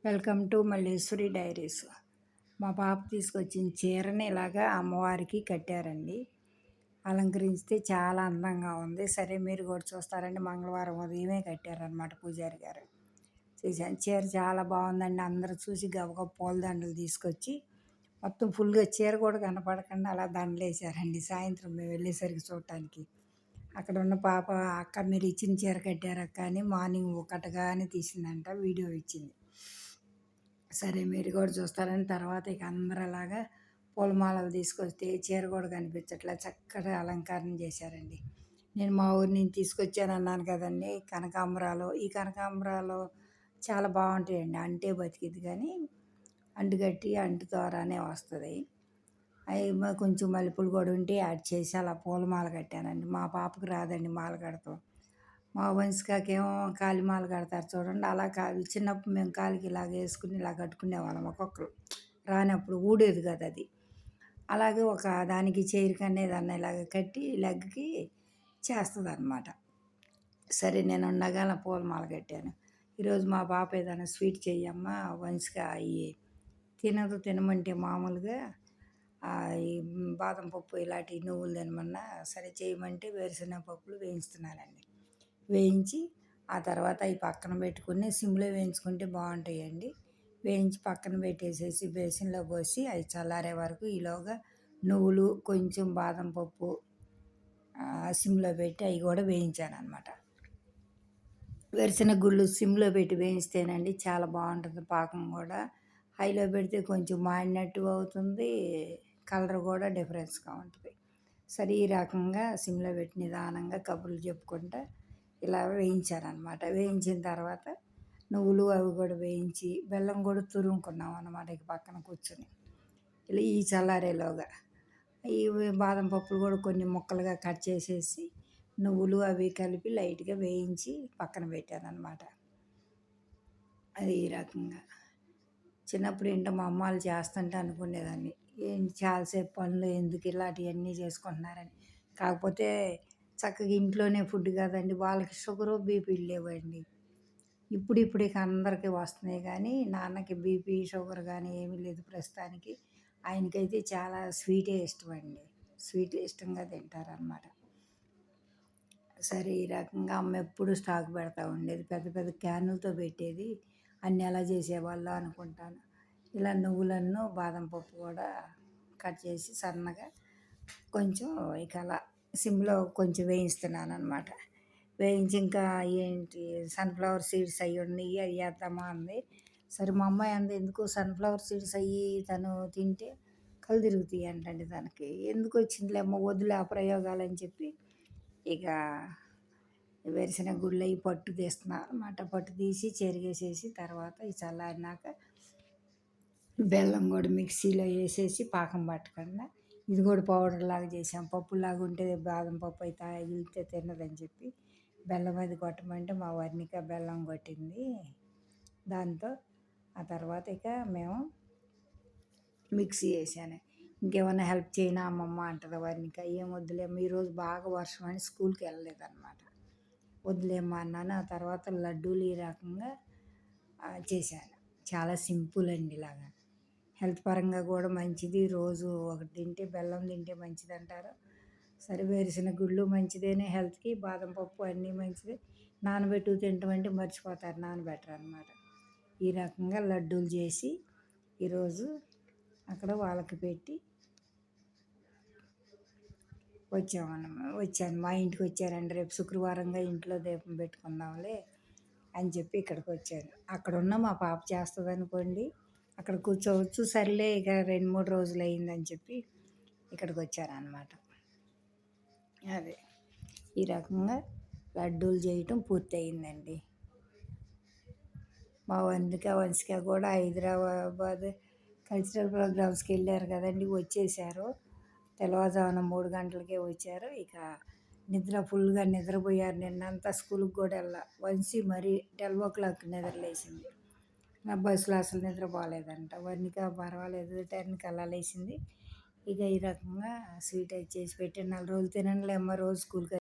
Welcome to Malleswari diaries. మా పాప తీసుకొచ్చిన చీరని ఇలాగా అమ్మవారికి కట్టారండి. అలంకరిస్తే చాలా అందంగా ఉంది. సరే మీరు కూడా చూస్తారండి. మంగళవారం ఉదయమే కట్టారనమాట పూజారి గారు. చూసాను చీర చాలా బాగుందండి. అందరూ చూసి గబగబ పూలదండలు తీసుకొచ్చి మొత్తం ఫుల్గా చీర కూడా కనపడకుండా అలా దండలు వేసారండి. సాయంత్రం మేము వెళ్ళేసరికి చూడటానికి అక్కడ ఉన్న పాప, అక్క మీరు ఇచ్చిన చీర కట్టారక్క అని మార్నింగ్ ఒకటగానే తీసిందంట, వీడియో ఇచ్చింది. సరే మీరు కూడా చూస్తారని తర్వాత ఇక అందరూ అలాగా పూలమాలలు తీసుకొస్తే చీర కూడా కనిపించట్లా, చక్కగా అలంకరణ చేశారండి. నేను మా ఊరి నుంచి తీసుకొచ్చాను అన్నాను కదండి కనకాంబరాలు. ఈ కనకాంబరాలు చాలా బాగుంటాయండి. అంటే బతికిద్ది కానీ అంటుగట్టి అంటుతోరనే వస్తుంది. అవి కొంచెం మల్లెపూలు కూడా ఉంటే యాడ్ చేసి అలా పూలమాల కట్టానండి. మా పాపకు రాదండి మాల కడతాం. మా వంశికాకేమో కాలిమాల కడతారు చూడండి, అలా కాదు. చిన్నప్పుడు మేము కాలికి ఇలాగ వేసుకుని ఇలా కట్టుకునేవాళ్ళం. ఒక్కొక్కరు రానప్పుడు ఊడేది కదా అది. అలాగే ఒక దానికి చైర్కి అనేది అన్న ఇలాగ కట్టి లెగ్కి చేస్తుంది అనమాట. సరే నేను ఉండగా అలా పూలమాల కట్టాను. ఈరోజు మా పాప ఏదైనా స్వీట్ చెయ్యమ్మా, వంశిక అవి తినమంటే మామూలుగా ఈ బాదం పప్పు ఇలాంటి నువ్వులు తినమన్నా సరే చేయమంటే వేరుశనగ పప్పులు వేయిస్తున్నానండి. వేయించి ఆ తర్వాత అవి పక్కన పెట్టుకుని సిమ్లో వేయించుకుంటే బాగుంటాయండి. వేయించి పక్కన పెట్టేసేసి బేసిన్లో పోసి అవి చల్లారే వరకు ఈలోగా నువ్వులు కొంచెం బాదం పప్పు సిమ్లో పెట్టి అవి కూడా వేయించాను అనమాట. వేరుశనగ గుళ్ళు సిమ్లో పెట్టి వేయిస్తేనండి చాలా బాగుంటుంది. పాకం కూడా హైలో పెడితే కొంచెం మాడినట్టు అవుతుంది, కలర్ కూడా డిఫరెన్స్గా ఉంటుంది. సరే ఈ రకంగా సిమ్లో పెట్టి నిదానంగా కబుర్లు చెప్పుకుంటా ఇలా వేయించారనమాట. వేయించిన తర్వాత నువ్వులు అవి కూడా వేయించి బెల్లం కూడా తురుముకున్నాం అన్నమాట. ఇక పక్కన కూర్చొని ఇలా ఈ చల్లారేలోగా ఈ బాదం పప్పులు కూడా కొన్ని ముక్కలుగా కట్ చేసేసి నువ్వులు అవి కలిపి లైట్గా వేయించి పక్కన పెట్టాను అనమాట. అది ఈ రకంగా చిన్నప్పుడు ఏంటో మా అమ్మ వాళ్ళు చేస్తుంటే అనుకునేదాన్ని, ఏంటి చాలాసేపు పనులు ఎందుకు ఇలాంటివన్నీ చేసుకుంటున్నారని. కాకపోతే చక్కగా ఇంట్లోనే ఫుడ్ కదండి. వాళ్ళకి షుగరు బీపీలు లేవండి. ఇప్పుడు ఇక అందరికీ వస్తున్నాయి కానీ నాన్నకి బీపీ షుగర్ కానీ ఏమీ లేదు ప్రస్తుతానికి. ఆయనకైతే చాలా స్వీటే ఇష్టం అండి. స్వీట్ ఇష్టంగా తింటారనమాట. సరే ఈ రకంగా అమ్మ ఎప్పుడు స్టాక్ పెడతా ఉండేది. పెద్ద పెద్ద క్యానులతో పెట్టేది. అన్నీ ఎలా చేసేవాళ్ళు అనుకుంటాను. ఇలా నువ్వులను బాదం పప్పు కూడా కట్ చేసి సన్నగా కొంచెం ఇక అలా సిమ్లో కొంచెం వేయిస్తున్నాను అనమాట. వేయించి ఇంకా ఏంటి సన్ఫ్లవర్ సీడ్స్ అవి ఉన్నాయి, అవి వేద్దామా అంది. సరే మా అమ్మాయి అంది, ఎందుకు సన్ఫ్లవర్ సీడ్స్ అవి తను తింటే కళ్ళు తిరుగుతాయి అంటండి. తనకి ఎందుకు వచ్చిందిలే అమ్మ, వదిలే ఆ ప్రయోగాలు అని చెప్పి ఇక వేరుశనగ గుళ్ళు అవి పట్టు తీస్తున్నాను అనమాట. పట్టు తీసి చెరిగేసేసి తర్వాత ఈ చల్లారినాక బెల్లం కూడా మిక్సీలో వేసేసి పాకం పట్టకుండా ఇది కూడా పౌడర్ లాగా చేసాం. పప్పులాగా ఉంటే బాదం పప్పు అయితే తగిలితే తిన్నదని చెప్పి బెల్లం అది కొట్టమంటే మా వర్ణిక బెల్లం కొట్టింది. దాంతో ఆ తర్వాత ఇక మేము మిక్సీ వేసాను. ఇంకేమైనా హెల్ప్ చేయనా అమ్మమ్మ అంటుంది వర్ణిక. ఏం వద్దులేమ్మా, ఈరోజు బాగా వర్షం అని స్కూల్కి వెళ్ళలేదన్నమాట. వద్దులేమ్మా అన్నాను. ఆ తర్వాత లడ్డూలు ఈ రకంగా చేశాను. చాలా సింపుల్ అండి. ఇలాగా హెల్త్ పరంగా కూడా మంచిది. రోజు ఒకటి తింటే బెల్లం తింటే మంచిది అంటారు. సరే వేరుశనగ గుళ్ళు మంచిదేనే హెల్త్కి, బాదం పప్పు అన్నీ మంచిదే. నానబెట్టు తింటామంటే మర్చిపోతారు, నానబెట్టరు అనమాట. ఈ రకంగా లడ్డూలు చేసి ఈరోజు అక్కడ వాళ్ళకి పెట్టి వచ్చాను. మా ఇంటికి వచ్చారండి. రేపు శుక్రవారంగా ఇంట్లో దీపం పెట్టుకుందాంలే అని చెప్పి ఇక్కడికి వచ్చాను. అక్కడ ఉన్న మా పాప చేస్తుంది అనుకోండి, అక్కడ కూర్చోవచ్చు. సర్లే ఇక 2-3 రోజులు అయిందని చెప్పి ఇక్కడికి వచ్చాను అనమాట. అదే ఈ రకంగా లడ్డూలు చేయటం పూర్తయిందండి. మా వంశిక కూడా హైదరాబాద్ కల్చరల్ ప్రోగ్రామ్స్కి వెళ్ళారు కదండి, వచ్చేసారు. తెల్లవారుజామున 3 గంటలకే వచ్చారు. ఇక ఫుల్గా నిద్రపోయారు. నిన్నంతా స్కూల్కి కూడా వంశీ మరీ 12 o'clock నిద్రలేసింది. నా బస్సులో అసలు నిద్రపోలేదంట. వర్ణిక పర్వాలేదు 10కి అలా లేచింది. ఇక ఈ రకంగా స్వీట్ అయితే చేసి పెట్టి 4 రోజులు తినండిలేమ్మా, రోజు స్కూల్కి